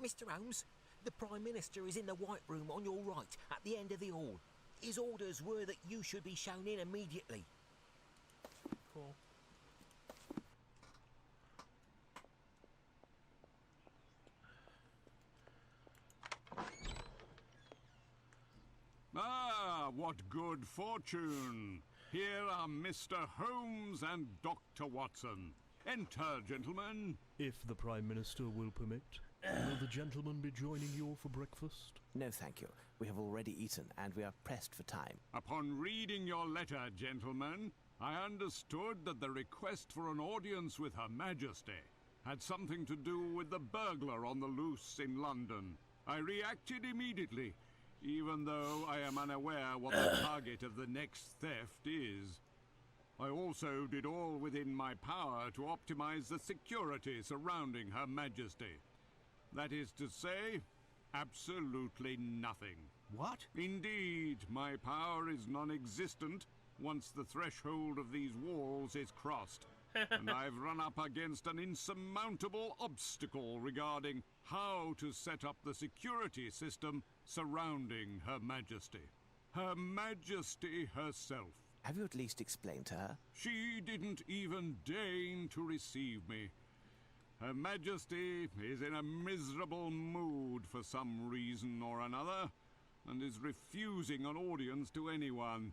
Mr. Holmes, the Prime Minister is in the White Room on your right, at the end of the hall. His orders were that you should be shown in immediately. Cool. Ah, what good fortune! Here are Mr. Holmes and Dr. Watson. Enter, gentlemen. If the Prime Minister will permit, will the gentleman be joining you for breakfast? No, thank you. We have already eaten, and we are pressed for time. Upon reading your letter, gentlemen, I understood that the request for an audience with Her Majesty had something to do with the burglar on the loose in London. I reacted immediately, even though I am unaware what the target of the next theft is. I also did all within my power to optimize the security surrounding Her Majesty. That is to say, absolutely nothing. What? Indeed, my power is non-existent once the threshold of these walls is crossed. And I've run up against an insurmountable obstacle regarding how to set up the security system surrounding Her Majesty. Her Majesty herself. Have you at least explained to her? She didn't even deign to receive me. Her Majesty is in a miserable mood for some reason or another, and is refusing an audience to anyone.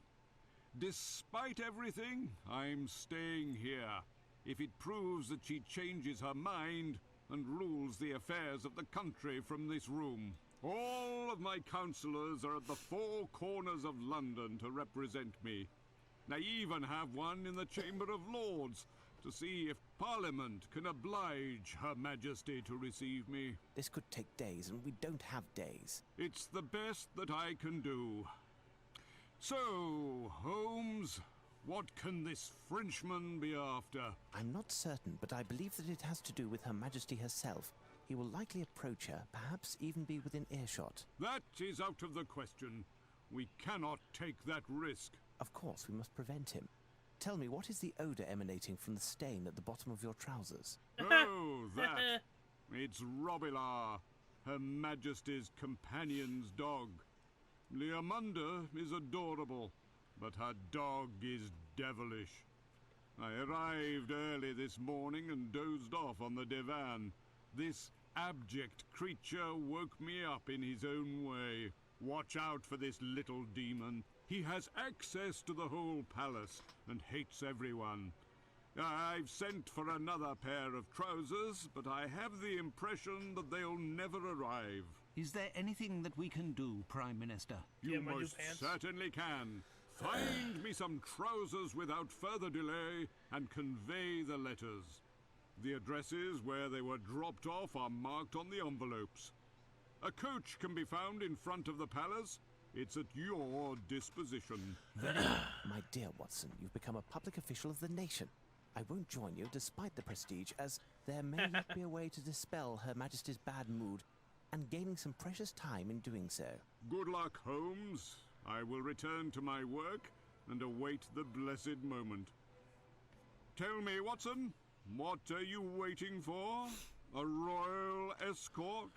Despite everything, I'm staying here. If it proves that she changes her mind and rules the affairs of the country from this room. All of my councillors are at the four corners of London to represent me. I even have one in the Chamber of Lords to see if Parliament can oblige Her Majesty to receive me. This could take days, and we don't have days. It's the best that I can do. So, Holmes, what can this Frenchman be after? I'm not certain, but I believe that it has to do with Her Majesty herself. He will likely approach her, perhaps even be within earshot. That is out of the question. We cannot take that risk. Of course, we must prevent him. Tell me, what is the odour emanating from the stain at the bottom of your trousers? Oh, that. It's Robillard, Her Majesty's companion's dog. Leamunda is adorable, but her dog is devilish. I arrived early this morning and dozed off on the divan. This abject creature woke me up in his own way. Watch out for this little demon. He has access to the whole palace and hates everyone. I've sent for another pair of trousers, but I have the impression that they'll never arrive. Is there anything that we can do, Prime Minister? You most certainly can. Find me some trousers without further delay and convey the letters. The addresses where they were dropped off are marked on the envelopes. A coach can be found in front of the palace. It's at your disposition. My dear Watson, you've become a public official of the nation. I won't join you despite the prestige, as there may yet be a way to dispel Her Majesty's bad mood, and gaining some precious time in doing so. Good luck, Holmes. I will return to my work and await the blessed moment. Tell me, Watson, what are you waiting for? A royal escort?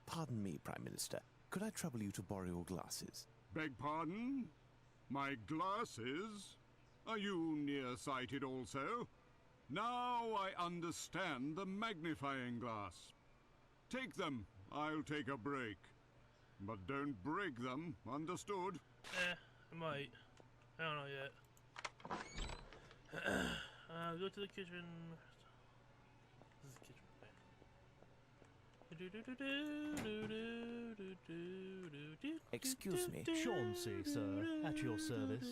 Pardon me, Prime Minister. Could I trouble you to borrow your glasses? Beg pardon? My glasses? Are you nearsighted also? Now I understand the magnifying glass. Take them. I'll take a break. But don't break them, understood? I might. I don't know yet. Go to the kitchen. This is the kitchen. Excuse me. Chauncey, sir, at your service.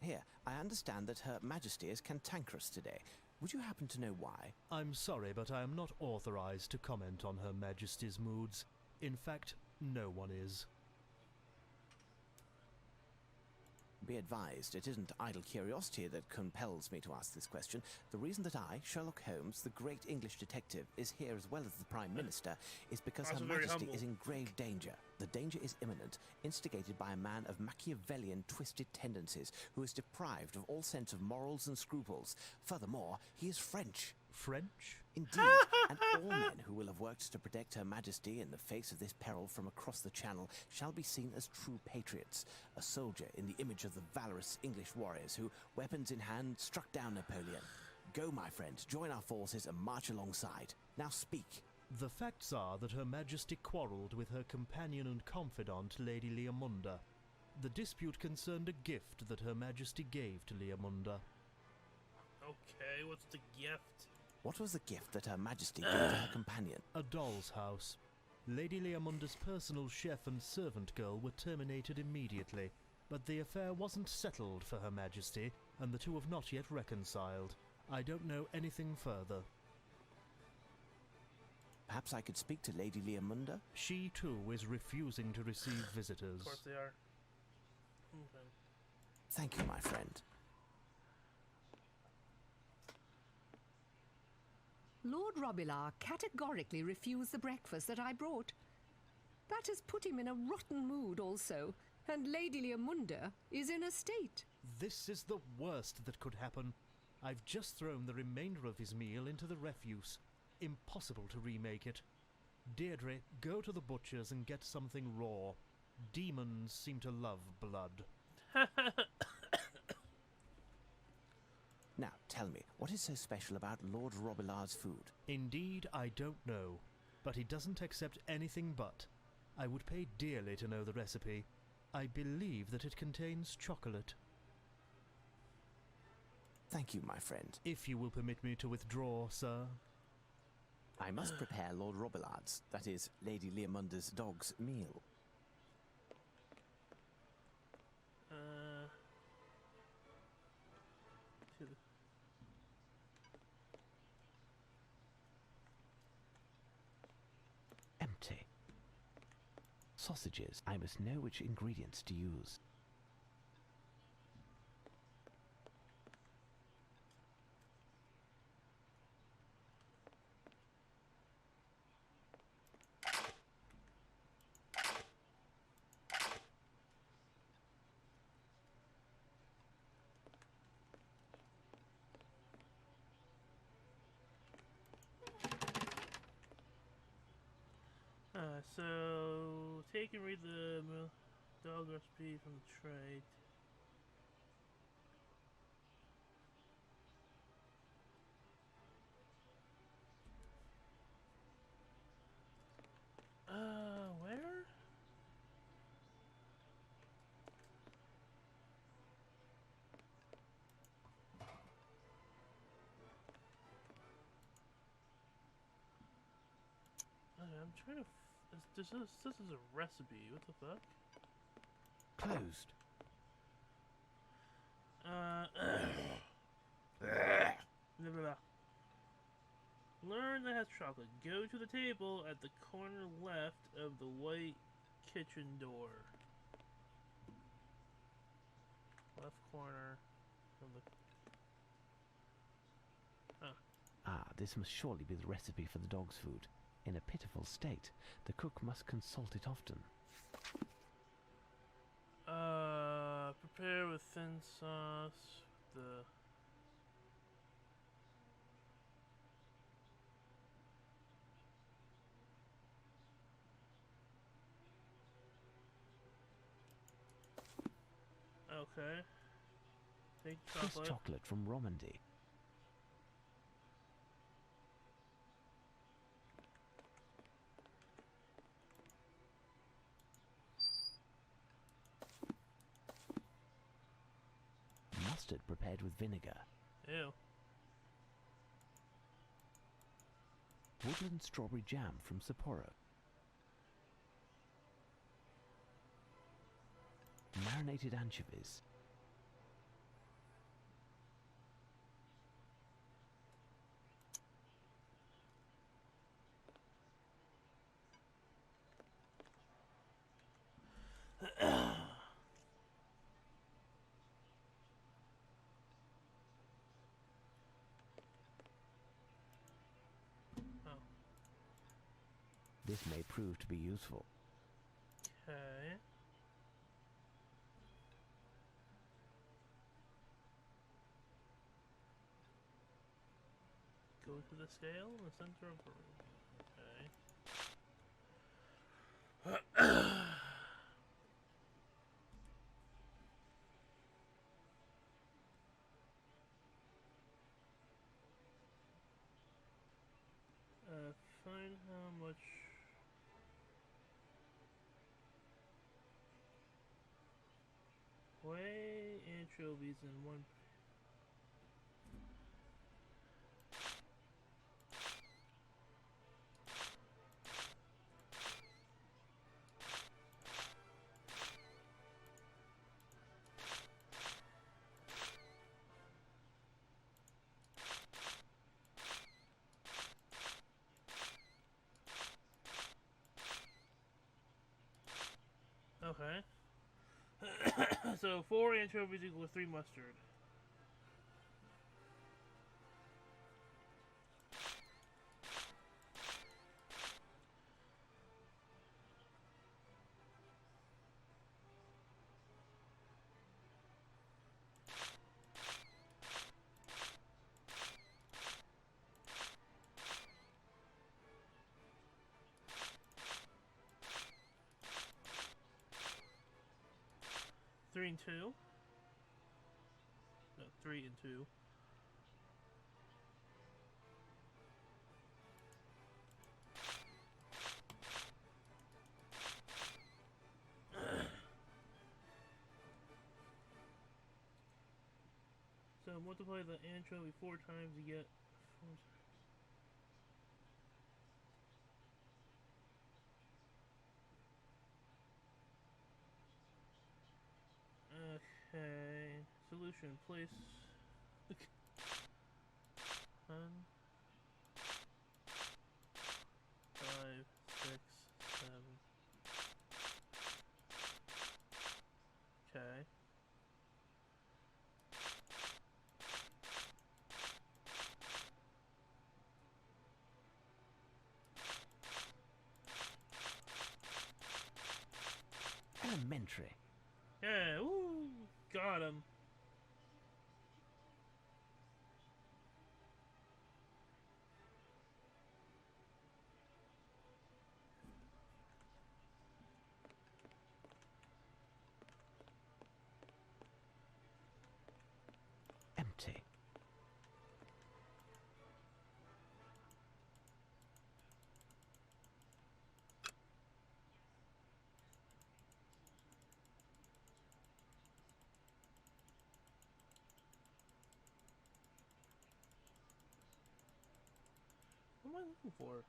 Here, I understand that Her Majesty is cantankerous today. Would you happen to know why? I'm sorry, but I am not authorized to comment on Her Majesty's moods. In fact, no one is. Be advised, it isn't idle curiosity that compels me to ask this question. The reason that I, Sherlock Holmes, the great English detective, is here as well as the Prime Minister is because Her Also very Majesty humble. is in grave danger. The danger is imminent, instigated by a man of Machiavellian twisted tendencies who is deprived of all sense of morals and scruples. Furthermore, he is French. French? Indeed, and all men who will have worked to protect Her Majesty in the face of this peril from across the Channel shall be seen as true patriots. A soldier in the image of the valorous English warriors who, weapons in hand, struck down Napoleon. Go, my friend, join our forces and march alongside. Now speak. The facts are that Her Majesty quarrelled with her companion and confidant, Lady Leomunda. The dispute concerned a gift that Her Majesty gave to Leomunda. Okay, what's the gift? What was the gift that Her Majesty gave to her companion? A doll's house. Lady Leomunda's personal chef and servant girl were terminated immediately, but the affair wasn't settled for Her Majesty, and the two have not yet reconciled. I don't know anything further. Perhaps I could speak to Lady Leomunda? She, too, is refusing to receive visitors. Of course they are. Okay. Thank you, my friend. Lord Robillard categorically refused the breakfast that I brought. That has put him in a rotten mood also, and Lady Leomunda is in a state. This is the worst that could happen. I've just thrown the remainder of his meal into the refuse. Impossible to remake it. Deirdre, go to the butcher's and get something raw. Demons seem to love blood. Now, tell me, what is so special about Lord Robillard's food? Indeed, I don't know. But he doesn't accept anything but. I would pay dearly to know the recipe. I believe that it contains chocolate. Thank you, my friend. If you will permit me to withdraw, sir. I must prepare Lord Robillard's, that is, Lady Leomunda's dog's meal. To the- Empty. Sausages. I must know which ingredients to use. So take and read the dog recipe from the trade. Where? Okay, I'm trying to. This is a recipe. What the fuck? Closed. Blah, blah, blah. Learn that has chocolate. Go to the table at the corner left of the white kitchen door. Left corner of the. Ah, this must surely be the recipe for the dog's food. In a pitiful state, the cook must consult it often. Prepare with thin sauce. The. Okay. Take Swiss chocolate. chocolate from Romandy. Mustard prepared with vinegar. Ew. Woodland strawberry jam from Sapporo. Marinated anchovies. This may prove to be useful. Okay. Go to the scale in the center of the room. Okay. Find how much. Weigh anchovies in one. Okay. So 4 anchovies equals 3 mustard. Three and 2. No, 3 and 2. So multiply the anchovy 4 times, you get 4. Okay. Solution. Place. 1, 5, 6, 7. Okay. Elementary. Yeah, ooh, got him. Empty. What am I looking for?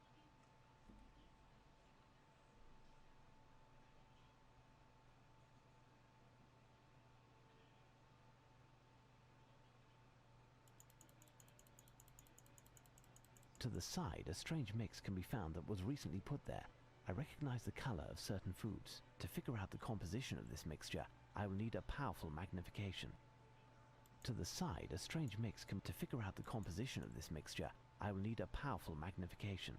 To the side, a strange mix can be found that was recently put there. I recognize the color of certain foods. To figure out the composition of this mixture, I will need a powerful magnification. To the side, a strange mix can... To figure out the composition of this mixture, I will need a powerful magnification.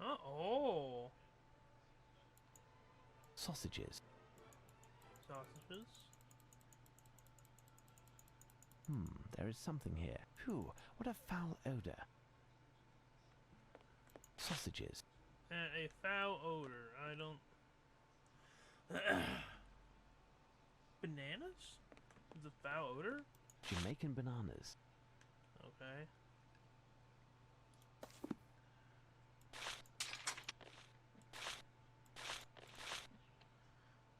Oh. Sausages. Sausages. There is something here. Phew, what a foul odor. Sausages. And a foul odor. I don't. Bananas? Is a foul odor? Jamaican bananas. Okay.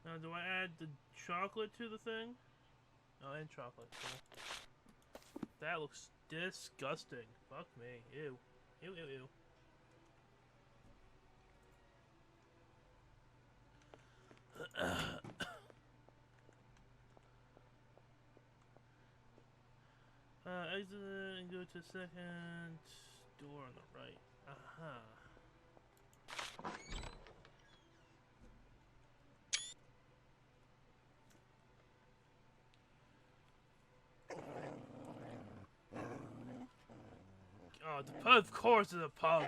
Now, do I add the chocolate to the thing? Oh, and chocolate. Cool. That looks disgusting. Fuck me. Ew. Ew, ew, ew. Exit and go to second door on the right. Aha. Oh, of course it's a pug.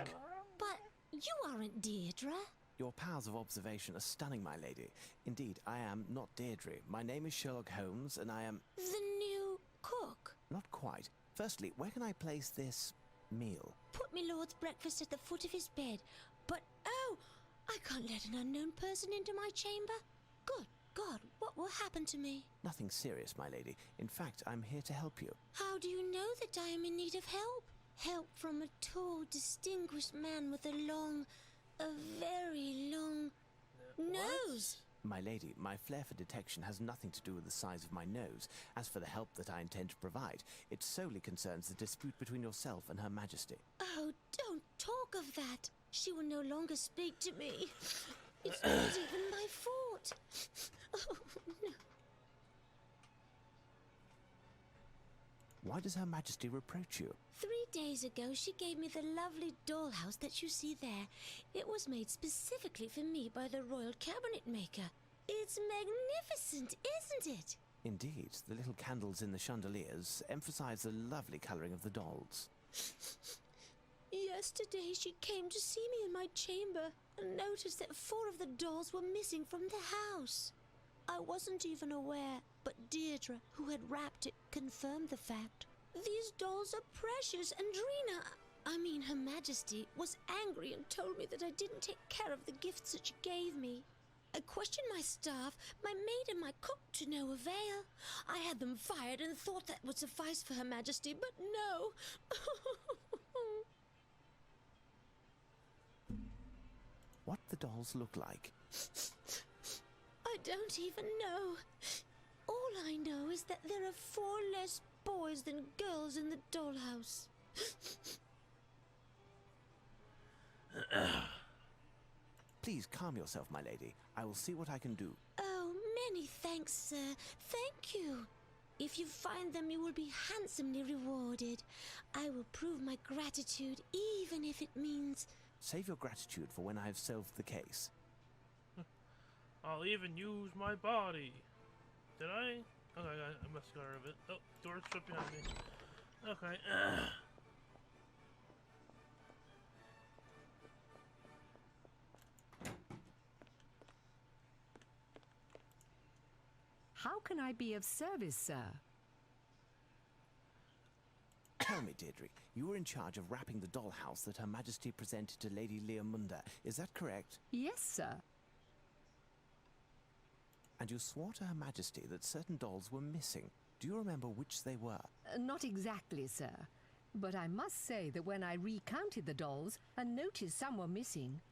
But you aren't Deirdre. Your powers of observation are stunning, my lady. Indeed, I am not Deirdre. My name is Sherlock Holmes, and I am... The new cook. Not quite. Firstly, where can I place this meal? Put me lord's breakfast at the foot of his bed. But, oh, I can't let an unknown person into my chamber. Good God, what will happen to me? Nothing serious, my lady. In fact, I'm here to help you. How do you know that I am in need of help? Help from a tall, distinguished man with a very long nose. My lady, my flair for detection has nothing to do with the size of my nose. As for the help that I intend to provide, it solely concerns the dispute between yourself and Her Majesty. Oh, don't talk of that. She will no longer speak to me. It's not even my fault. Oh, no. Why does Her Majesty reproach you? 3 days ago, she gave me the lovely dollhouse that you see there. It was made specifically for me by the royal cabinet maker. It's magnificent, isn't it? Indeed, the little candles in the chandeliers emphasize the lovely colouring of the dolls. Yesterday, she came to see me in my chamber and noticed that 4 of the dolls were missing from the house. I wasn't even aware, but Deirdre, who had wrapped it, confirmed the fact. These dolls are precious, and Her Majesty, was angry and told me that I didn't take care of the gifts that she gave me. I questioned my staff, my maid and my cook to no avail. I had them fired and thought that would suffice for Her Majesty, but no. What the dolls look like? I don't even know. All I know is that there are 4 less boys than girls in the dollhouse. Please calm yourself, my lady. I will see what I can do. Oh, many thanks, sir. Thank you. If you find them, you will be handsomely rewarded. I will prove my gratitude, even if it means... Save your gratitude for when I have solved the case. I'll even use my body. Did I? Okay, I must have got rid of it. Oh, door's shut behind me. Okay. How can I be of service, sir? Tell me, Deirdre, you were in charge of wrapping the dollhouse that Her Majesty presented to Lady Leomunda. Is that correct? Yes, sir. And you swore to Her Majesty that certain dolls were missing. Do you remember which they were? Not exactly, sir. But I must say that when I recounted the dolls and noticed some were missing,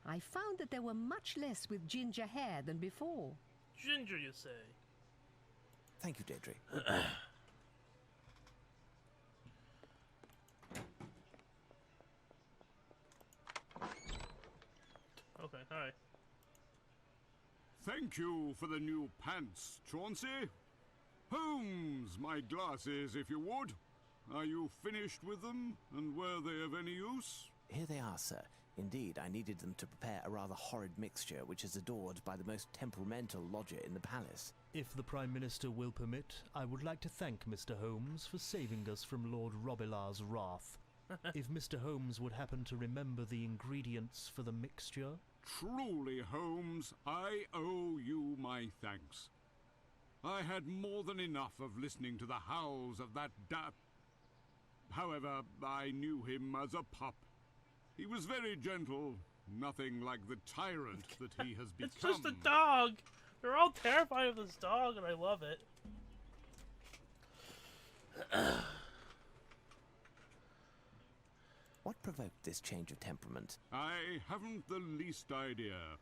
I found that there were much less with ginger hair than before. Ginger, you say? Thank you, Deirdre. Okay, hi. Thank you for the new pants, Chauncey. Holmes, my glasses, if you would. Are you finished with them, and were they of any use? Here they are, sir. Indeed, I needed them to prepare a rather horrid mixture which is adored by the most temperamental lodger in the palace. If the Prime Minister will permit, I would like to thank Mr. Holmes for saving us from Lord Robilar's wrath. If Mr. Holmes would happen to remember the ingredients for the mixture... Truly, Holmes, I owe you my thanks. I had more than enough of listening to the howls of that However, I knew him as a pup. He was very gentle, nothing like the tyrant that he has become. It's just a dog! They're all terrified of this dog, and I love it. What provoked this change of temperament? I haven't the least idea.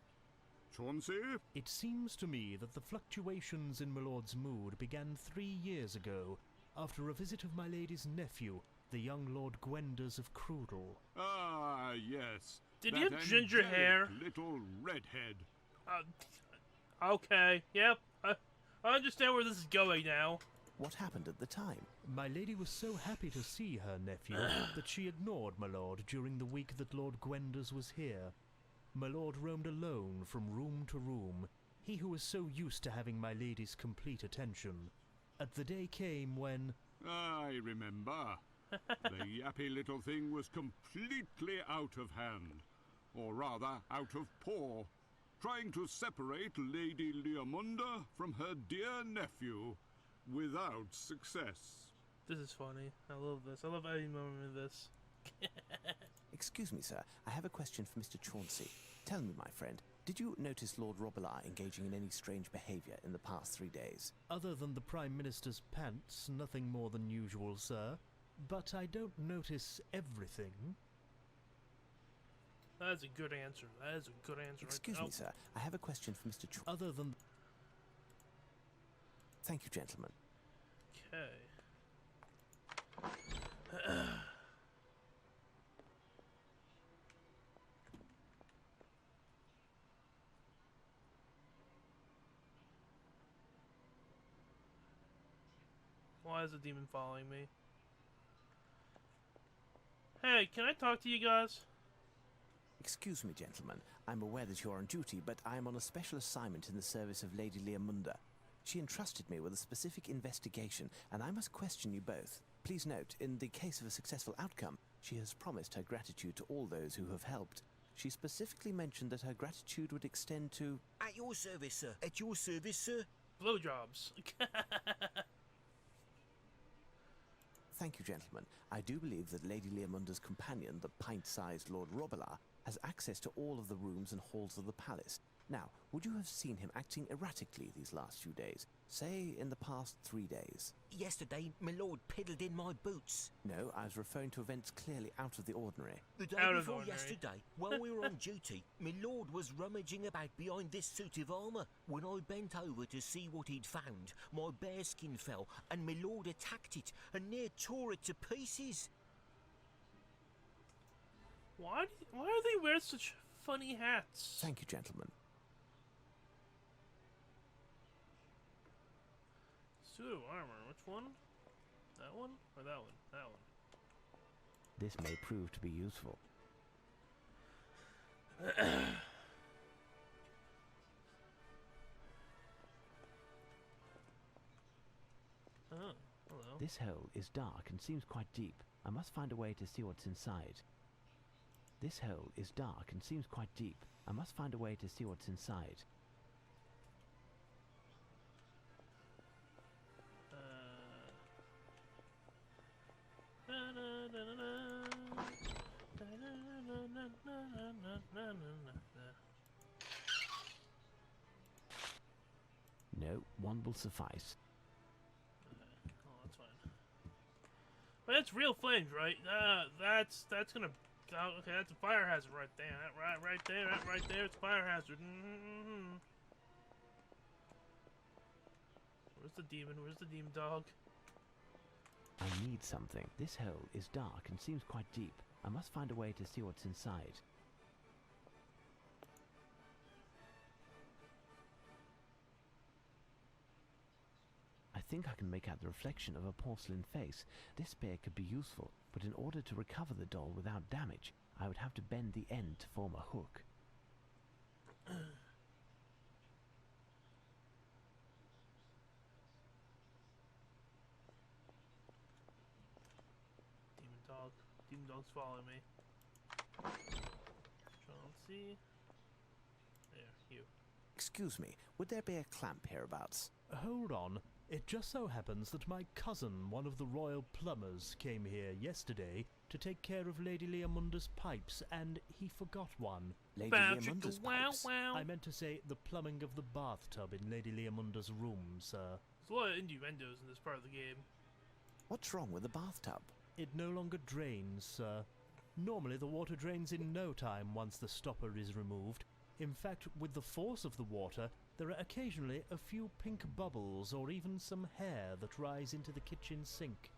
Chauncey? It seems to me that the fluctuations in my lord's mood began 3 years ago, after a visit of my lady's nephew, the young Lord Gwenders of Crudel. Ah, yes. Did he have ginger hair? Little redhead. Okay, yep. I understand where this is going now. What happened at the time? My lady was so happy to see her nephew that she ignored my lord during the week that Lord Gwenders was here. My lord roamed alone from room to room, he who was so used to having my lady's complete attention. At the day came when... I remember. The yappy little thing was completely out of hand, or rather out of paw, trying to separate Lady Leomunda from her dear nephew without success. This is funny. I love this. I love every moment of this. Excuse me, sir. I have a question for Mr. Chauncey. Tell me, my friend, did you notice Lord Robillard engaging in any strange behaviour in the past 3 days? Other than the Prime Minister's pants, nothing more than usual, sir. But I don't notice everything. That is a good answer. That is a good answer. Excuse me, sir. I have a question for Mr. Chauncey. Other than... Thank you, gentlemen. Okay. Why is the demon following me? Hey, can I talk to you guys? Excuse me, gentlemen. I'm aware that you're on duty, but I am on a special assignment in the service of Lady Leomunda. She entrusted me with a specific investigation, and I must question you both. Please note, in the case of a successful outcome, she has promised her gratitude to all those who have helped. She specifically mentioned that her gratitude would extend to... At your service, sir. At your service, sir. Blowjobs. Thank you, gentlemen. I do believe that Lady Leomunda's companion, the pint-sized Lord Robillard, has access to all of the rooms and halls of the palace. Now, would you have seen him acting erratically these last few days? Say, in the past 3 days? Yesterday, my lord piddled in my boots. No, I was referring to events clearly out of the ordinary. The day Out of the before ordinary. yesterday, while we were on duty, my lord was rummaging about behind this suit of armour. When I bent over to see what he'd found, my bearskin fell, and my lord attacked it, and near tore it to pieces. Why do they wear such funny hats? Thank you, gentlemen. Suit of armor. Which one? That one? Or that one? That one. This may prove to be useful. Oh, hello. This hole is dark and seems quite deep. I must find a way to see what's inside. This hole is dark and seems quite deep. I must find a way to see what's inside. No, one will suffice. Oh, that's fine. But that's real flames, right? That's gonna. Okay, that's a fire hazard right there. Right there. Right there. It's a fire hazard. Where's the demon? Where's the demon dog? I need something. This hole is dark and seems quite deep. I must find a way to see what's inside. I think I can make out the reflection of a porcelain face. This spear could be useful, but in order to recover the doll without damage, I would have to bend the end to form a hook. Demon dog's following me. Chauncey. There, you. Excuse me, would there be a clamp hereabouts? Hold on. It just so happens that my cousin, one of the royal plumbers, came here yesterday to take care of Lady Leomunda's pipes, and he forgot one. Lady Bow, Leomunda's chicka, wow, pipes? wow. I meant to say the plumbing of the bathtub in Lady Leomunda's room, sir. There's a lot of innuendos in this part of the game. What's wrong with the bathtub? It no longer drains, sir. Normally the water drains in no time once the stopper is removed. In fact, with the force of the water, there are occasionally a few pink bubbles or even some hair that rise into the kitchen sink.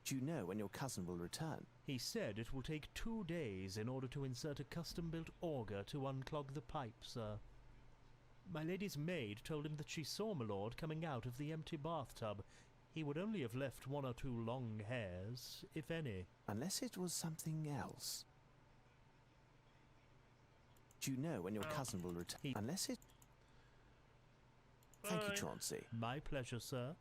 Do you know when your cousin will return? He said it will take 2 days in order to insert a custom-built auger to unclog the pipe, sir. My lady's maid told him that she saw my lord coming out of the empty bathtub. He would only have left 1 or 2 long hairs, if any. Unless it was something else. Do you know when your cousin will return? Unless it... Thank you, Bye. Chauncey. My pleasure, sir.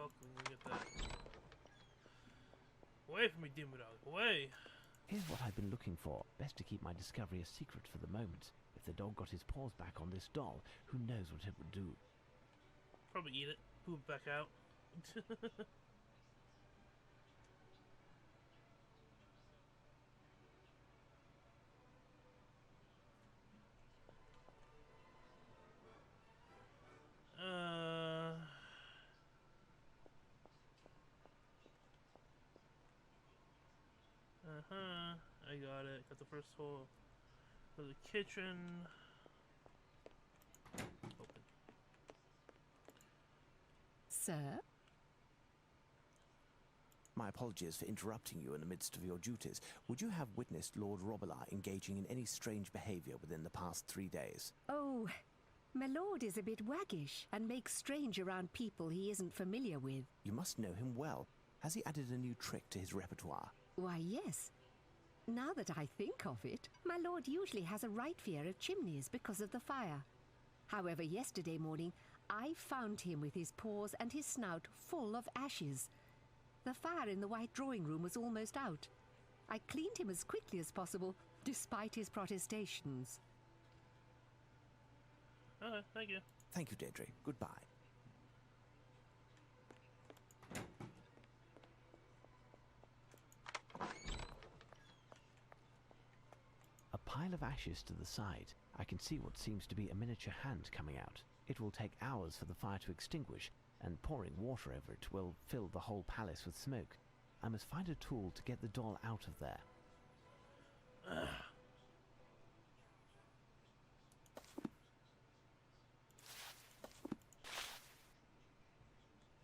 milk. We can get that. Away from me, demon dog. Away. Here's what I've been looking for. Best to keep my discovery a secret for the moment. If the dog got his paws back on this doll, who knows what it would do. Probably eat it. Poop it back out. I got it. Got the first hole. For the kitchen. Open. Sir? My apologies for interrupting you in the midst of your duties. Would you have witnessed Lord Robillard engaging in any strange behaviour within the past 3 days? Oh, my lord is a bit waggish and makes strange around people he isn't familiar with. You must know him well. Has he added a new trick to his repertoire? Why, yes. Now that I think of it, my lord usually has a right fear of chimneys because of the fire. However, yesterday morning, I found him with his paws and his snout full of ashes. The fire in the white drawing room was almost out. I cleaned him as quickly as possible, despite his protestations. Okay, thank you. Thank you, Deirdre. Goodbye. A pile of ashes to the side. I can see what seems to be a miniature hand coming out. It will take hours for the fire to extinguish, and pouring water over it will fill the whole palace with smoke. I must find a tool to get the doll out of there.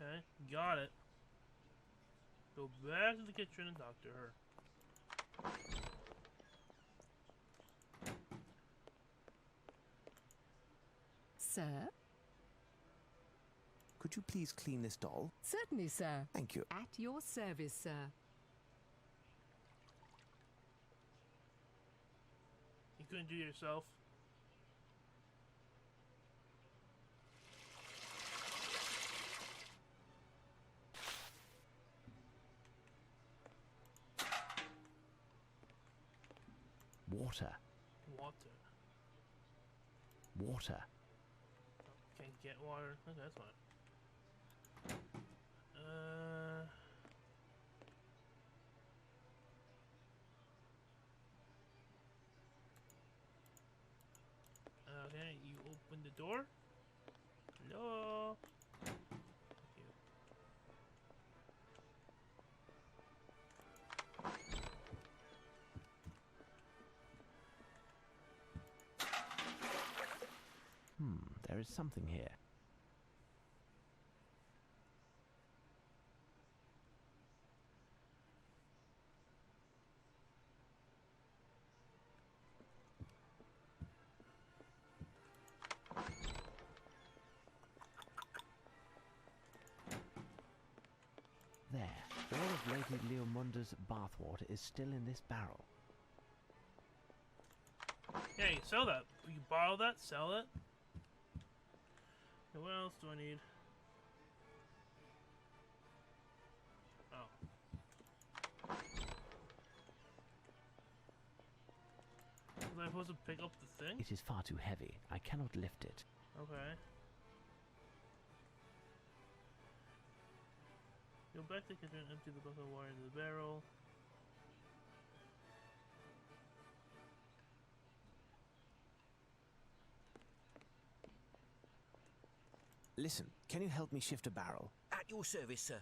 Okay, got it. Go back to the kitchen and talk to her. Sir? Could you please clean this doll? Certainly, sir. Thank you. At your service, sir. You couldn't do it yourself. Water. Water. Water. Can't get water. Okay, that's fine. Okay, you open the door. Hello. Thank you. There is something here. There, all of Lady Leomunda's bathwater is still in this barrel. Yeah, you can sell that. You can borrow that, sell it. Okay, what else do I need? Oh. Was I supposed to pick up the thing? It is far too heavy. I cannot lift it. Okay. Go back to the kitchen, empty the bucket of water into the barrel. Listen, can you help me shift a barrel? At your service, sir.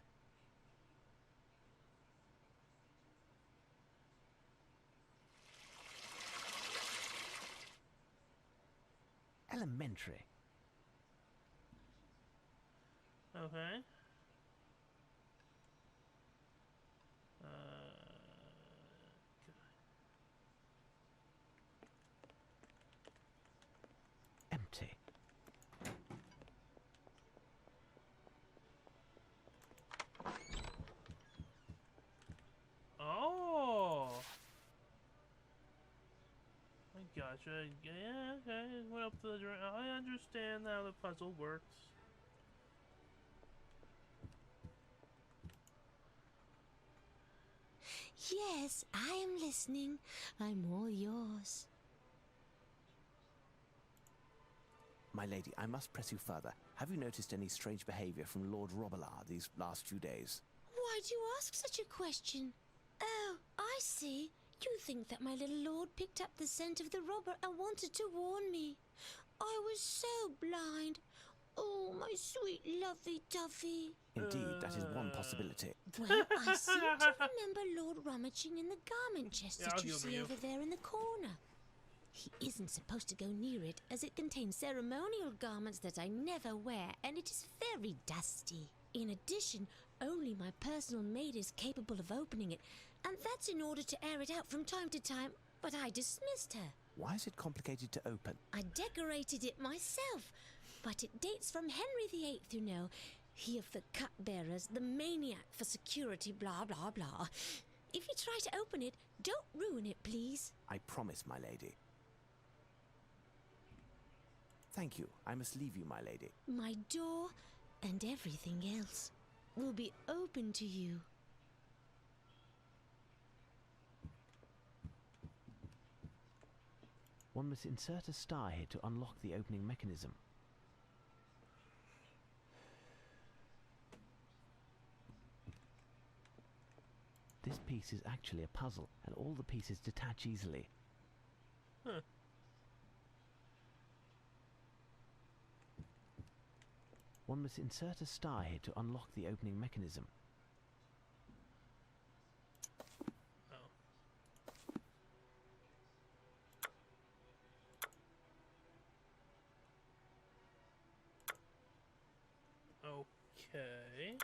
Elementary. Okay. Empty. Oh! I gotcha. Yeah, okay. It went up to the I understand how the puzzle works. Yes, I am listening. I'm all yours. My lady, I must press you further. Have you noticed any strange behavior from Lord Robillard these last few days? Why do you ask such a question? Oh, I see. You think that my little lord picked up the scent of the robber and wanted to warn me. I was so blind. Oh, my sweet lovey-dovey. Indeed, that is one possibility. Well, I seem to remember Lord rummaging in the garment chest Yeah, that I'll you humor see you. over there in the corner. He isn't supposed to go near it, as it contains ceremonial garments that I never wear, and it is very dusty. In addition, only my personal maid is capable of opening it, and that's in order to air it out from time to time, but I dismissed her. Why is it complicated to open? I decorated it myself, but it dates from Henry VIII, you know. He of the cupbearers, the maniac for security, blah, blah, blah. If you try to open it, don't ruin it, please. I promise, my lady. Thank you. I must leave you, my lady. My door and everything else will be open to you. One must insert a star here to unlock the opening mechanism. This piece is actually a puzzle, and all the pieces detach easily. Huh. One must insert a star here to unlock the opening mechanism. Okay.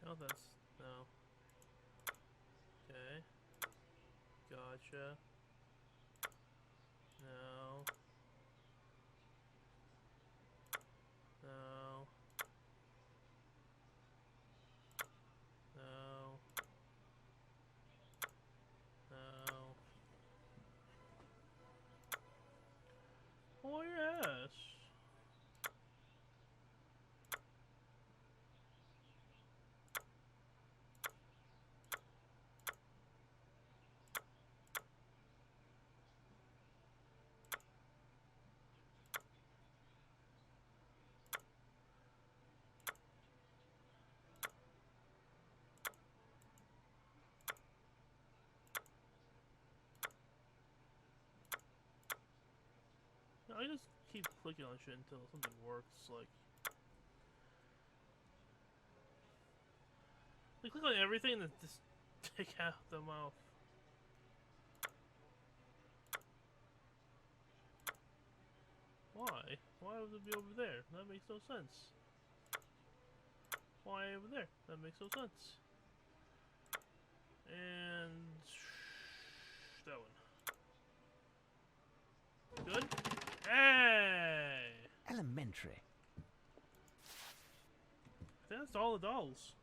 No, that's no. Okay. Gotcha. No. No. No. No. Oh yes. I just keep clicking on shit until something works, like I click on everything and then just take out the mouth. Why? Why would it be over there? That makes no sense. Why over there? That makes no sense. And that one. Good? Hey! Elementary. That's all the dolls.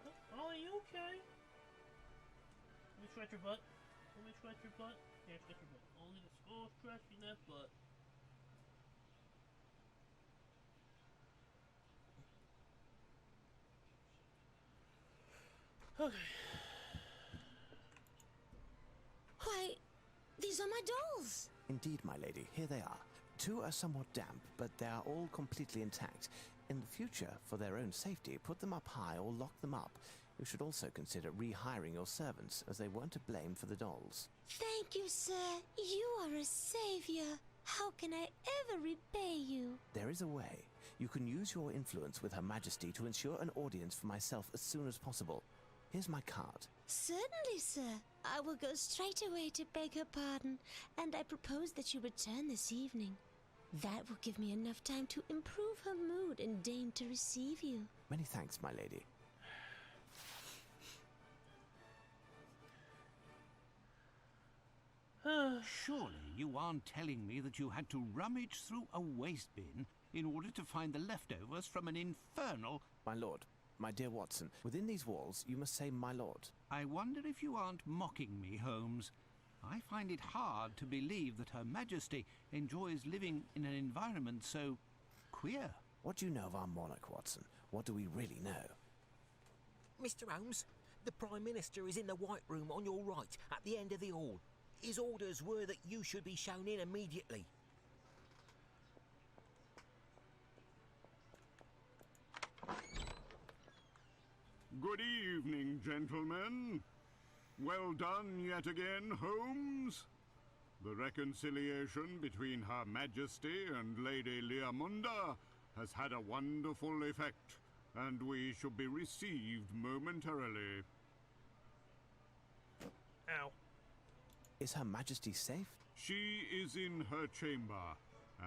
Oh, are you okay? Let me scratch your butt. Let me scratch your butt. Here, scratch your butt. Only the skull scratching that butt. Okay. Why, these are my dolls. Indeed, my lady, here they are. Two are somewhat damp, but they are all completely intact. In the future, for their own safety, put them up high or lock them up. You should also consider rehiring your servants, as they weren't to blame for the dolls. Thank you, sir. You are a savior. How can I ever repay you? There is a way. You can use your influence with Her Majesty to ensure an audience for myself as soon as possible. Here's my card. Certainly, sir. I will go straight away to beg her pardon, and I propose that you return this evening. That will give me enough time to improve her mood and deign to receive you. Many thanks, my lady. Surely you aren't telling me that you had to rummage through a waste bin in order to find the leftovers from an infernal... My lord, my dear Watson, within these walls you must say my lord. I wonder if you aren't mocking me, Holmes. I find it hard to believe that Her Majesty enjoys living in an environment so queer. What do you know of our monarch, Watson? What do we really know? Mr. Holmes, the Prime Minister is in the White Room on your right, at the end of the hall. His orders were that you should be shown in immediately. Good evening, gentlemen. Well done yet again, Holmes. The reconciliation between Her Majesty and Lady Leamunda has had a wonderful effect, and we shall be received momentarily. Ow. Is Her Majesty safe? She is in her chamber,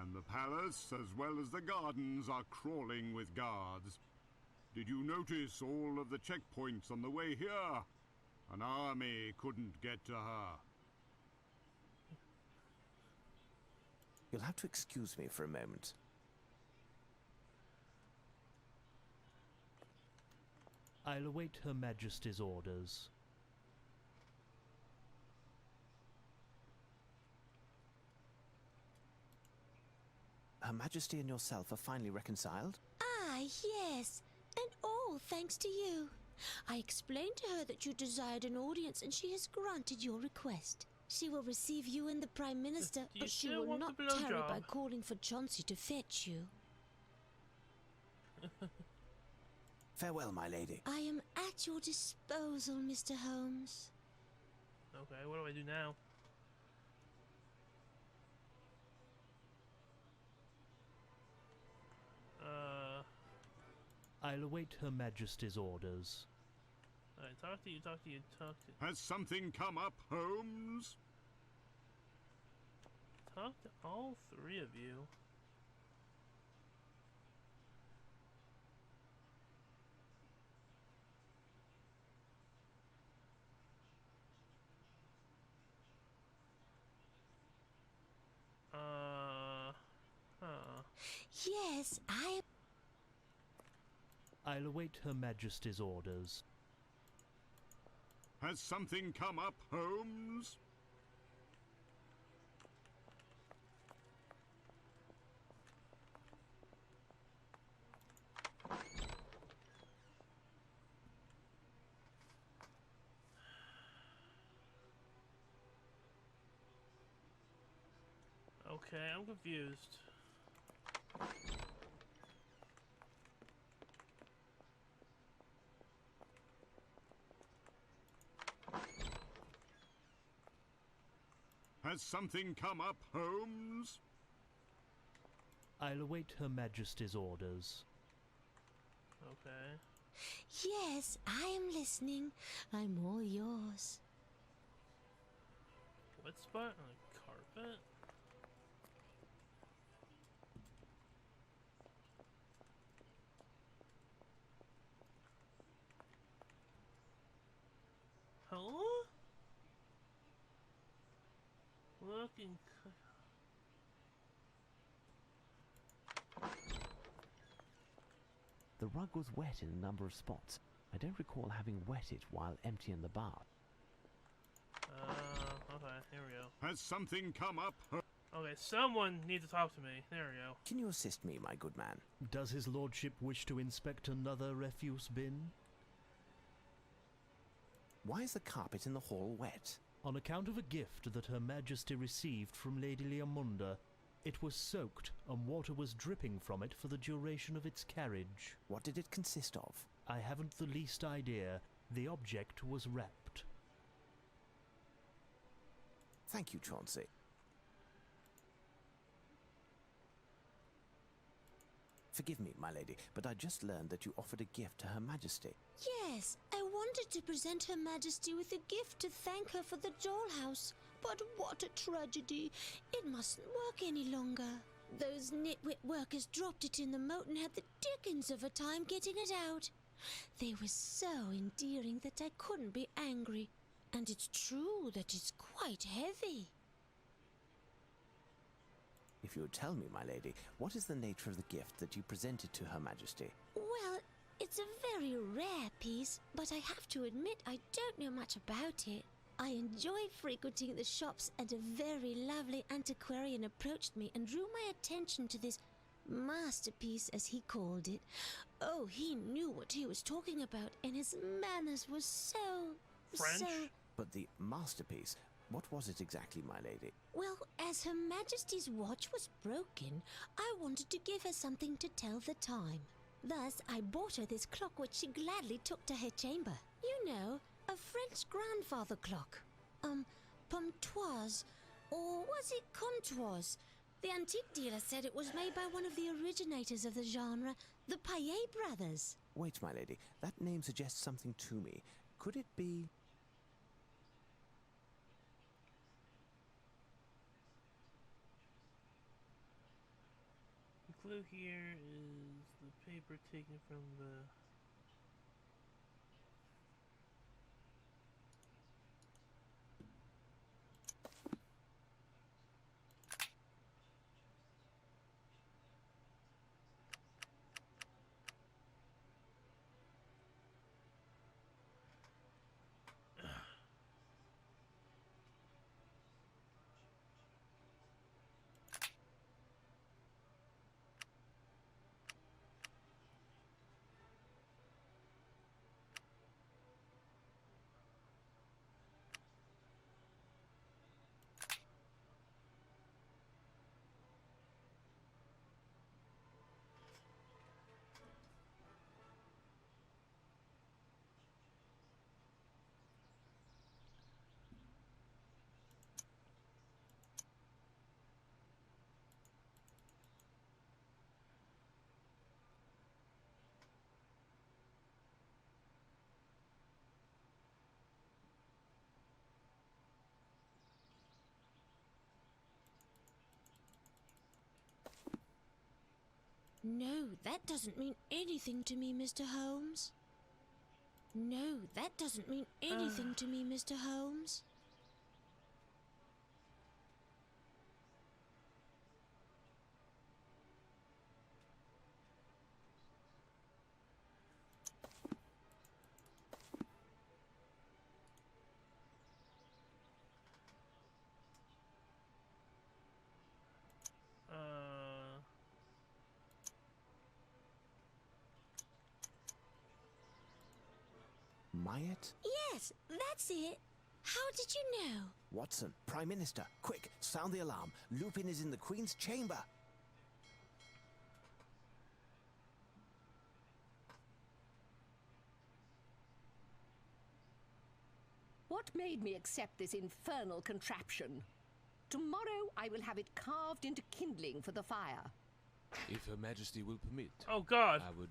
and the palace as well as the gardens are crawling with guards. Did you notice all of the checkpoints on the way here? An army couldn't get to her. You'll have to excuse me for a moment. I'll await Her Majesty's orders. Her Majesty and yourself are finally reconciled? Ah, yes. And all thanks to you. I explained to her that you desired an audience and she has granted your request. She will receive you and the Prime Minister, Do you but she still will want not the tarry blowjob? by calling for Chauncey to fetch you. Farewell, my lady. I am at your disposal, Mr. Holmes. Okay, what do I do now? I'll await Her Majesty's orders. Alright, talk to you. Has something come up, Holmes? Talk to all three of you. Yes, I'll await Her Majesty's orders. Has something come up, Holmes? Okay, I'm confused. Has something come up, Holmes? I'll await Her Majesty's orders. Okay. yes, I am listening. I'm all yours. Wet spot on the carpet? Hello? Looking. The rug was wet in a number of spots. I don't recall having wet it while emptying the bath. Okay, here we go. Has something come up? Okay, someone needs to talk to me. There we go. Can you assist me, my good man? Does his lordship wish to inspect another refuse bin? Why is the carpet in the hall wet? On account of a gift that Her Majesty received from Lady Leamunda, it was soaked and water was dripping from it for the duration of its carriage. What did it consist of? I haven't the least idea. The object was wrapped. Thank you, Chauncey. Forgive me, my lady, but I just learned that you offered a gift to Her Majesty. Yes, I wanted to present Her Majesty with a gift to thank her for the dollhouse. But what a tragedy. It mustn't work any longer. Those nitwit workers dropped it in the moat and had the dickens of a time getting it out. They were so endearing that I couldn't be angry. And it's true that it's quite heavy. If If you'll tell me, my lady, what is the nature of the gift that you presented to Her Majesty? Well, it's a very rare piece, but I have to admit I don't know much about it. I enjoy frequenting the shops, and a very lovely antiquarian approached me and drew my attention to this masterpiece, as he called it. Oh, he knew what he was talking about, and his manners were so... French? so... But the masterpiece, what was it exactly, my lady? Well, as Her Majesty's watch was broken, I wanted to give her something to tell the time. Thus, I bought her this clock, which she gladly took to her chamber. You know, a French grandfather clock. Pontoise, or was it comptoise? The antique dealer said it was made by one of the originators of the genre, the Paillet brothers. Wait, my lady, that name suggests something to me. Could it be... The clue here is the paper taken from the... No, that doesn't mean anything to me, Mr. Holmes. No, that doesn't mean anything to me, Mr. Holmes. Myatt? Yes, that's it. How did you know? Watson, Prime Minister, quick, sound the alarm. Lupin is in the Queen's chamber. What made me accept this infernal contraption? Tomorrow I will have it carved into kindling for the fire. If Her Majesty will permit. Oh, God. I would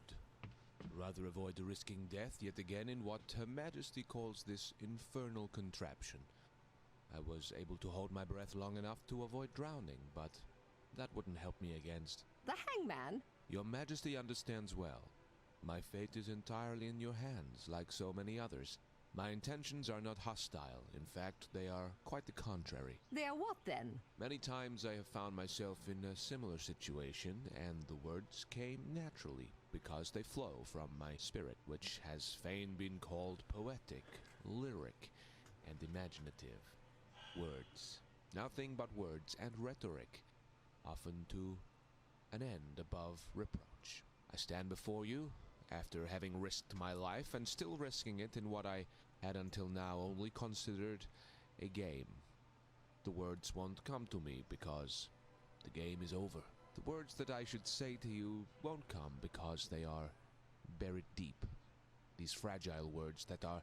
rather avoid risking death yet again in what Her Majesty calls this infernal contraption. I was able to hold my breath long enough to avoid drowning, but that wouldn't help me against... The hangman? Your Majesty understands well. My fate is entirely in your hands, like so many others. My intentions are not hostile. In fact, they are quite the contrary. They are what, then? Many times I have found myself in a similar situation, and the words came naturally, because they flow from my spirit, which has fain been called poetic, lyric, and imaginative. Words. Nothing but words and rhetoric, often to an end above reproach. I stand before you, after having risked my life, and still risking it in what I had until now only considered a game. The words won't come to me because the game is over. The words that I should say to you won't come because they are buried deep. These fragile words that are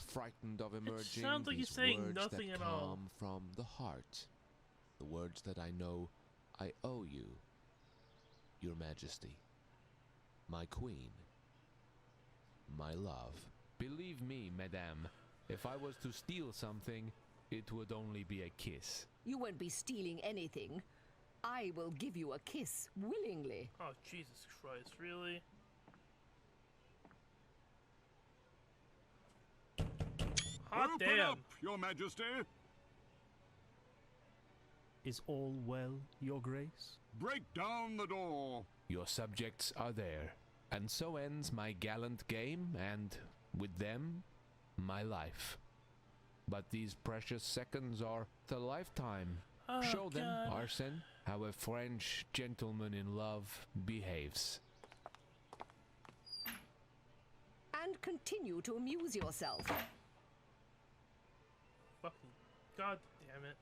frightened of emerging. sounds like these he's saying words nothing that at all. come from the heart. The words that I know I owe you, Your Majesty, my Queen, my love. Believe me, madame, if I was to steal something, it would only be a kiss. You won't be stealing anything. I will give you a kiss willingly. Oh, Jesus Christ, really? Hot Open damn. up, Your Majesty. Is all well, Your Grace? Break down the door! Your subjects are there, and so ends my gallant game, and, with them, my life. But these precious seconds are the lifetime. Oh, Show them, God. Arsene, how a French gentleman in love behaves. And continue to amuse yourself. Fucking god damn it.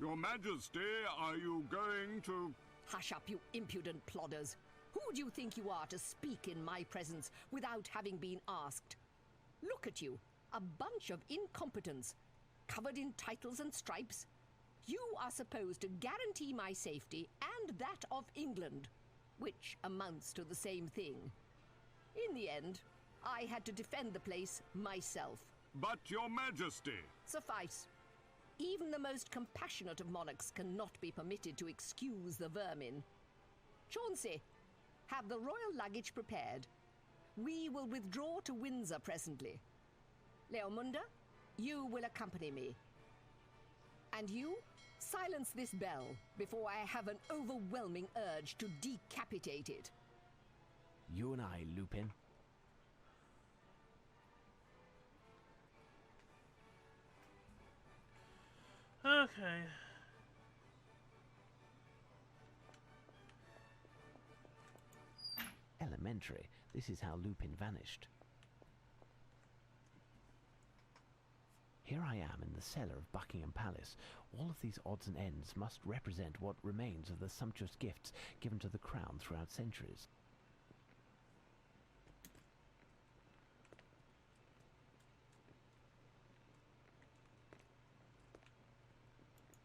Your Majesty, are you going to... Hush up, you impudent plodders. Who do you think you are to speak in my presence without having been asked? Look at you, a bunch of incompetents, covered in titles and stripes. You are supposed to guarantee my safety and that of England, which amounts to the same thing. In the end, I had to defend the place myself. But, Your Majesty... Suffice. Even the most compassionate of monarchs cannot be permitted to excuse the vermin. Chauncey, have the royal luggage prepared. We will withdraw to Windsor presently. Leomunda, you will accompany me. And you, silence this bell before I have an overwhelming urge to decapitate it. You and I, Lupin. Okay. Elementary. This is how Lupin vanished. Here I am in the cellar of Buckingham Palace. All of these odds and ends must represent what remains of the sumptuous gifts given to the crown throughout centuries.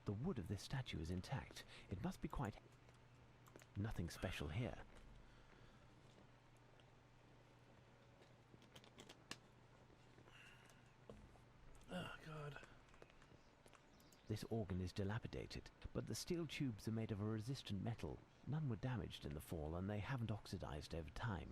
The wood of this statue is intact. It must be quite... Nothing special here. Oh, God. This organ is dilapidated, but the steel tubes are made of a resistant metal. None were damaged in the fall, and they haven't oxidized over time.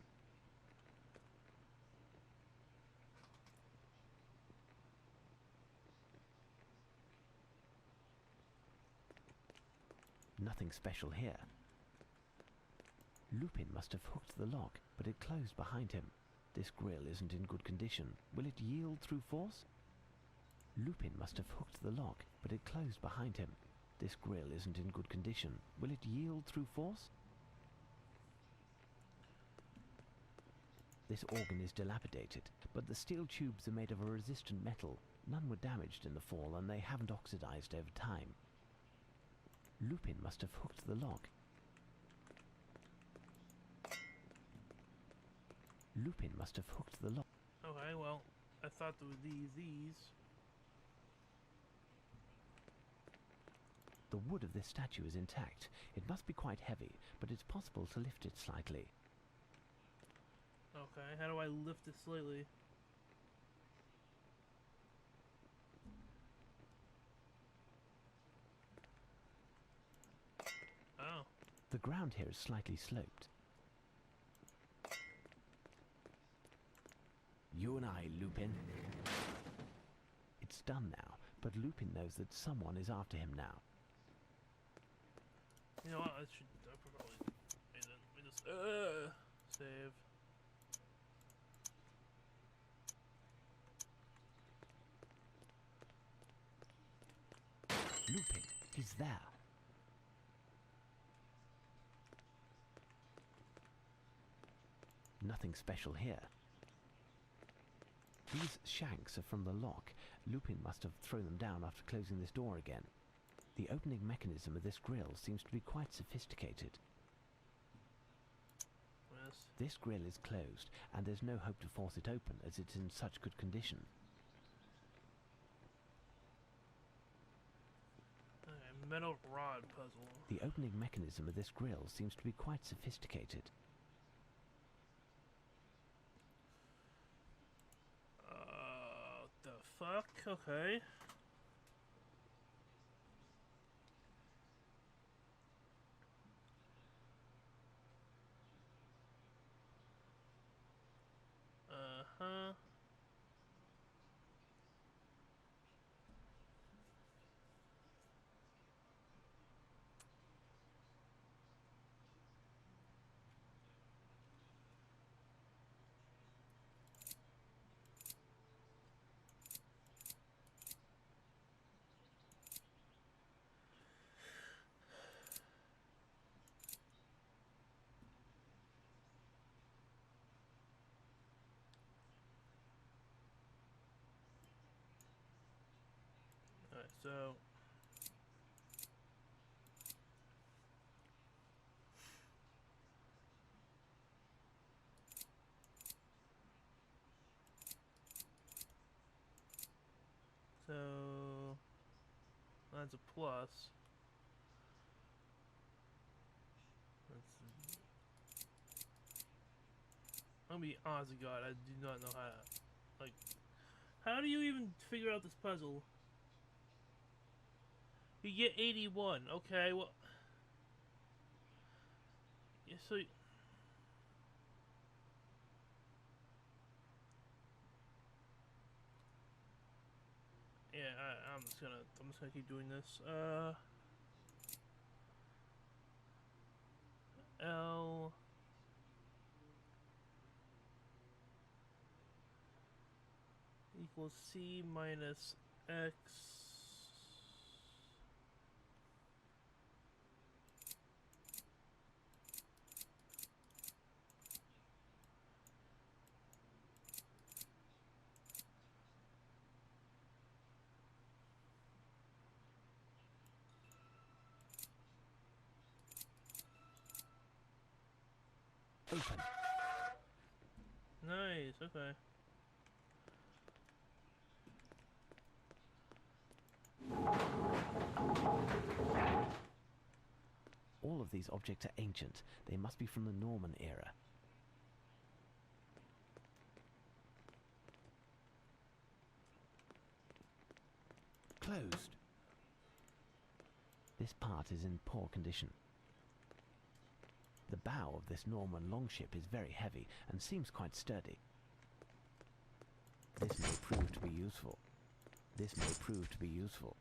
Nothing special here. Lupin must have hooked the lock, but it closed behind him. This grill isn't in good condition. Will it yield through force? Lupin must have hooked the lock, but it closed behind him. This grill isn't in good condition. Will it yield through force? This organ is dilapidated, but the steel tubes are made of a resistant metal. None were damaged in the fall, and they haven't oxidized over time. Lupin must have hooked the lock. Lupin must have hooked the lock. Okay, well, I thought there were these. The wood of this statue is intact. It must be quite heavy, but it's possible to lift it slightly. Okay, how do I lift it slightly? Oh. The ground here is slightly sloped. You and I, Lupin. It's done now, but Lupin knows that someone is after him now. You know what? I probably let me just save. Lupin, he's there. Nothing special here. These shanks are from the lock. Lupin must have thrown them down after closing this door again. The opening mechanism of this grill seems to be quite sophisticated. Yes. This grill is closed, and there's no hope to force it open as it's in such good condition. Okay, metal rod puzzle. The opening mechanism of this grill seems to be quite sophisticated. The fuck? Okay. Uh-huh. so. So that's a plus. I'll be honest to God, I do not know how to, like, how do you even figure out this puzzle? You get 81, okay, well, yeah, so, yeah, I'm just gonna keep doing this, L equals C minus X. Open. Nice, okay. All of these objects are ancient. They must be from the Norman era. Closed. This part is in poor condition. The bow of this Norman longship is very heavy and seems quite sturdy. This may prove to be useful. This may prove to be useful.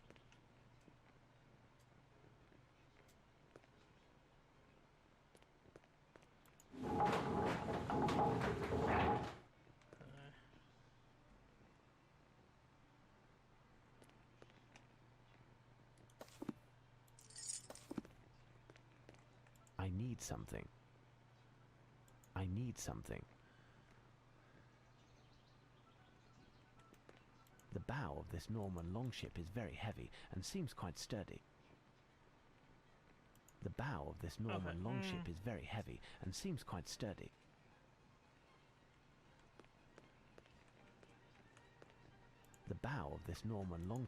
I need something. I need something. The bow of this Norman longship is very heavy and seems quite sturdy. The bow of this Norman longship is very heavy and seems quite sturdy. The bow of this Norman long...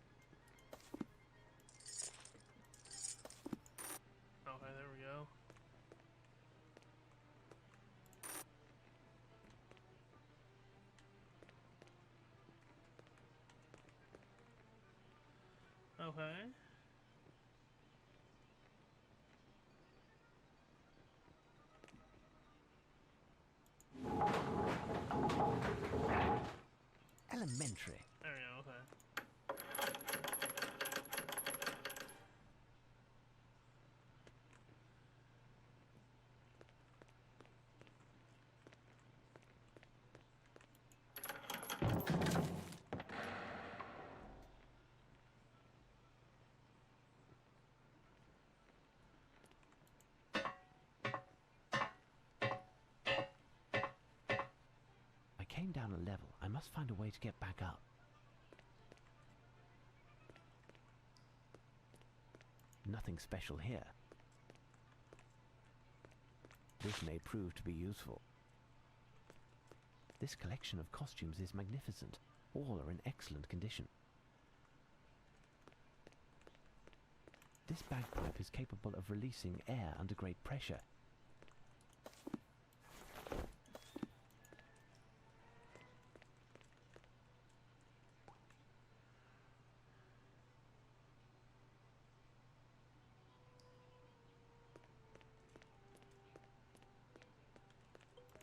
Okay, there we go. Okay. Elementary. There we go, okay. I came down a level. I must find a way to get back up. Nothing special here. This may prove to be useful. This collection of costumes is magnificent. All are in excellent condition. This bagpipe is capable of releasing air under great pressure.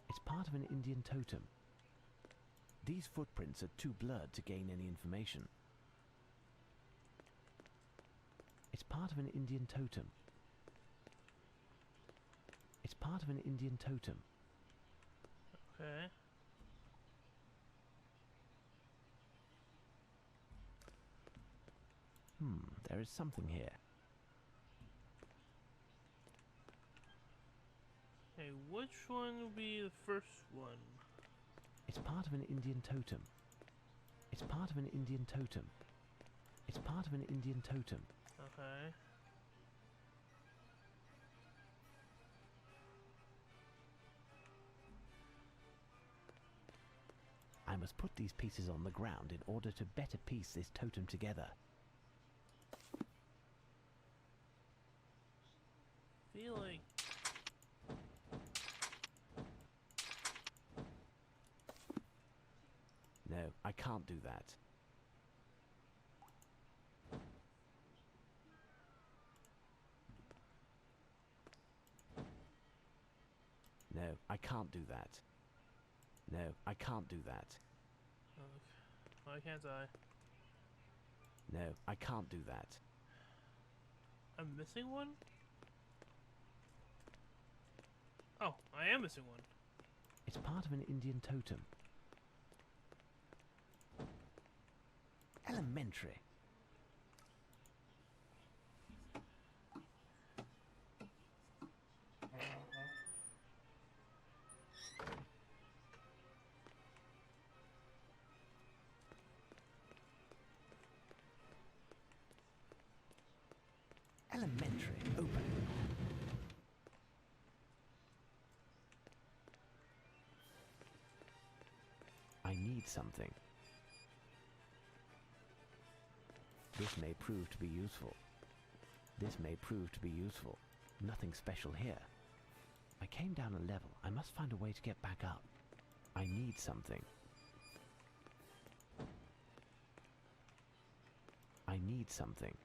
It's part of an Indian totem. These footprints are too blurred to gain any information. It's part of an Indian totem. It's part of an Indian totem. Okay. There is something here. Okay, which one will be the first one? It's part of an Indian totem. It's part of an Indian totem. It's part of an Indian totem. Okay. I must put these pieces on the ground in order to better piece this totem together. Feel like No, I can't do that. No, I can't do that. No, I can't do that. why can't I? No, I can't do that. I'm missing one? Oh, I am missing one. It's part of an Indian totem. Elementary. Elementary. Open. I need something. This may prove to be useful. This may prove to be useful. Nothing special here. I came down a level. I must find a way to get back up. I need something. I need something.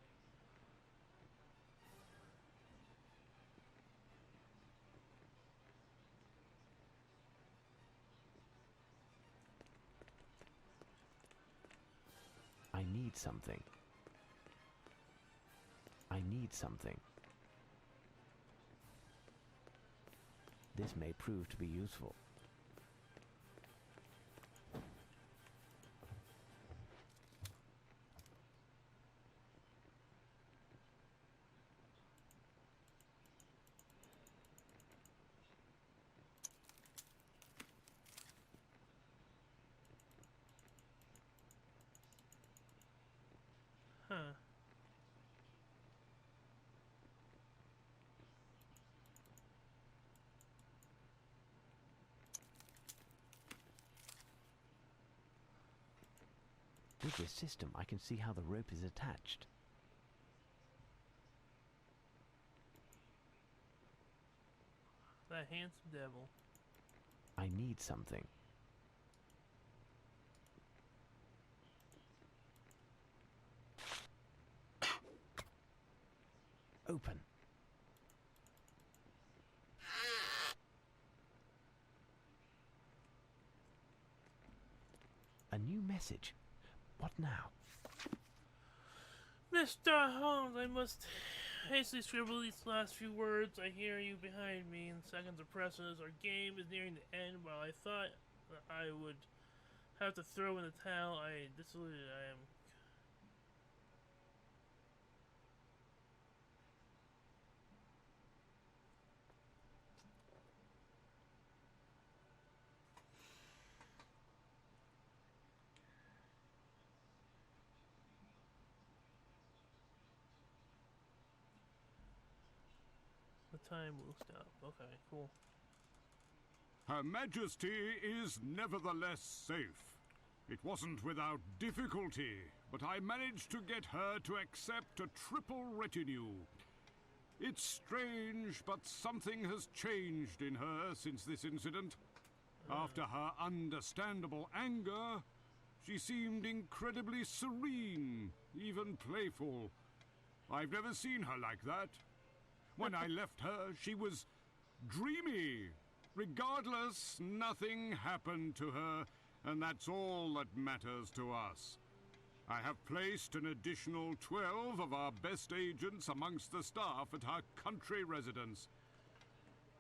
I need something. I need something. This may prove to be useful. Huh. With this system, I can see how the rope is attached. That handsome devil. I need something. Open. A new message. What now? Mr. Holmes, I must hastily scribble these last few words. I hear you behind me, and seconds are precious. Our game is nearing the end. While I thought that I would have to throw in the towel, I am. The time will stop. Okay, cool. Her Majesty is nevertheless safe. It wasn't without difficulty, but I managed to get her to accept a triple retinue. It's strange, but something has changed in her since this incident. After her understandable anger, she seemed incredibly serene, even playful. I've never seen her like that. When I left her, she was dreamy. Regardless, nothing happened to her, and that's all that matters to us. I have placed an additional 12 of our best agents amongst the staff at her country residence.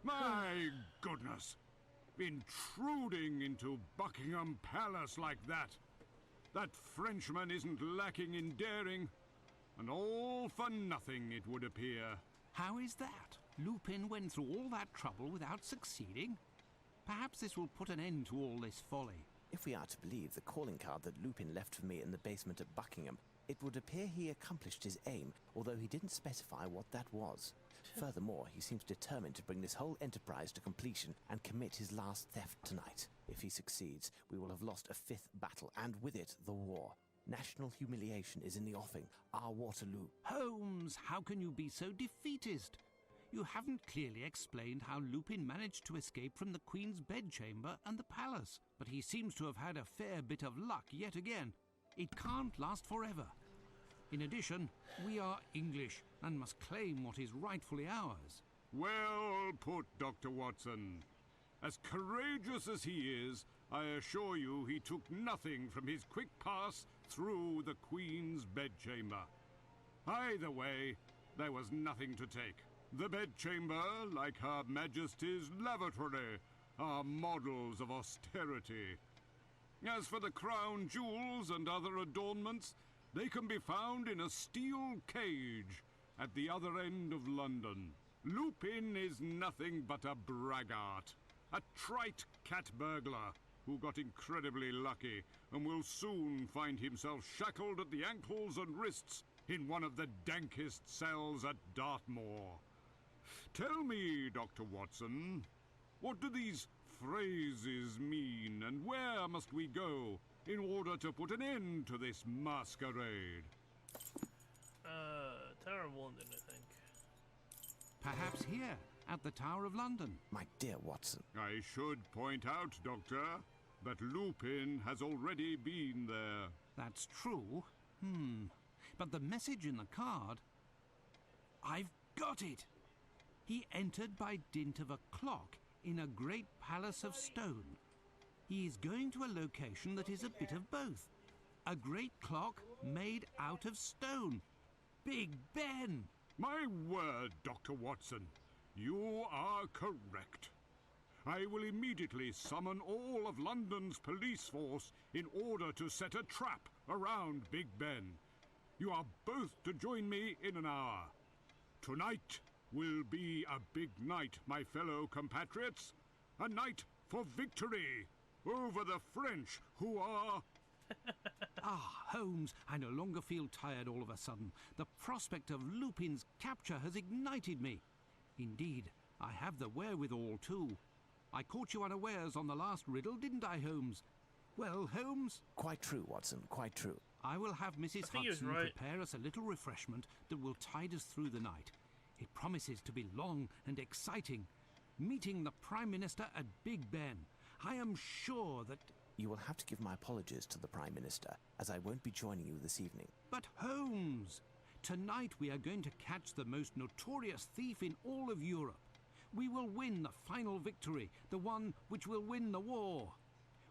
My goodness! Intruding into Buckingham Palace like that. That Frenchman isn't lacking in daring, and all for nothing, it would appear. How is that? Lupin went through all that trouble without succeeding? Perhaps this will put an end to all this folly. If we are to believe the calling card that Lupin left for me in the basement at Buckingham, It would appear he accomplished his aim, although he didn't specify what that was. Furthermore, he seems determined to bring this whole enterprise to completion and commit his last theft tonight. If he succeeds, we will have lost a fifth battle, and with it, the war. National humiliation is in the offing, our Waterloo. Holmes, how can you be so defeatist? You haven't clearly explained how Lupin managed to escape from the Queen's bedchamber and the palace, but he seems to have had a fair bit of luck yet again. It can't last forever. In addition, we are English and must claim what is rightfully ours. Well put, Dr. Watson. As courageous as he is, I assure you he took nothing from his quick pass through the Queen's bedchamber. Either way, there was nothing to take. The bedchamber, like Her Majesty's lavatory, are models of austerity. As for the crown jewels and other adornments, they can be found in a steel cage at the other end of London. Lupin is nothing but a braggart, a trite cat burglar who got incredibly lucky and will soon find himself shackled at the ankles and wrists in one of the dankest cells at Dartmoor. Tell me, Dr. Watson, what do these phrases mean, and where must we go in order to put an end to this masquerade? Tower of London, I think. Perhaps here, at the Tower of London. My dear Watson. I should point out, Doctor, that Lupin has already been there. That's true. But the message in the card... I've got it! He entered by dint of a clock in a great palace of stone. He is going to a location that is a bit of both. A great clock made out of stone. Big Ben! My word, Dr. Watson, you are correct. I will immediately summon all of London's police force in order to set a trap around Big Ben. You are both to join me in an hour. Tonight will be a big night, my fellow compatriots. A night for victory over the French, who are... Holmes, I no longer feel tired all of a sudden. The prospect of Lupin's capture has ignited me. Indeed, I have the wherewithal too. I caught you unawares on the last riddle, didn't I, Holmes? Well, Holmes? Quite true, Watson, quite true. I will have Mrs. I think he was Hudson right. prepare us a little refreshment that will tide us through the night. It promises to be long and exciting. Meeting the Prime Minister at Big Ben. I am sure that... You will have to give my apologies to the Prime Minister, as I won't be joining you this evening. But Holmes, tonight we are going to catch the most notorious thief in all of Europe. We will win the final victory, the one which will win the war.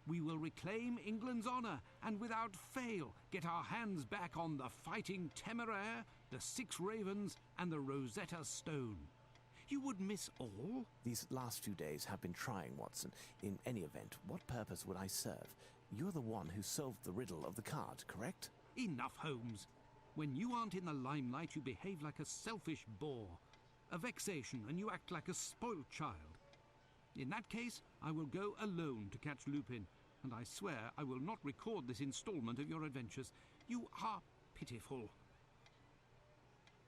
We will reclaim England's honour and without fail get our hands back on the Fighting Temeraire, the Six Ravens and the Rosetta Stone. You would miss all? These last few days have been trying, Watson. In any event, what purpose would I serve? You're the one who solved the riddle of the card, correct? Enough, Holmes. When you aren't in the limelight, you behave like a selfish bore. A vexation, and you act like a spoilt child. In that case, I will go alone to catch Lupin, and I swear I will not record this installment of your adventures. You are pitiful.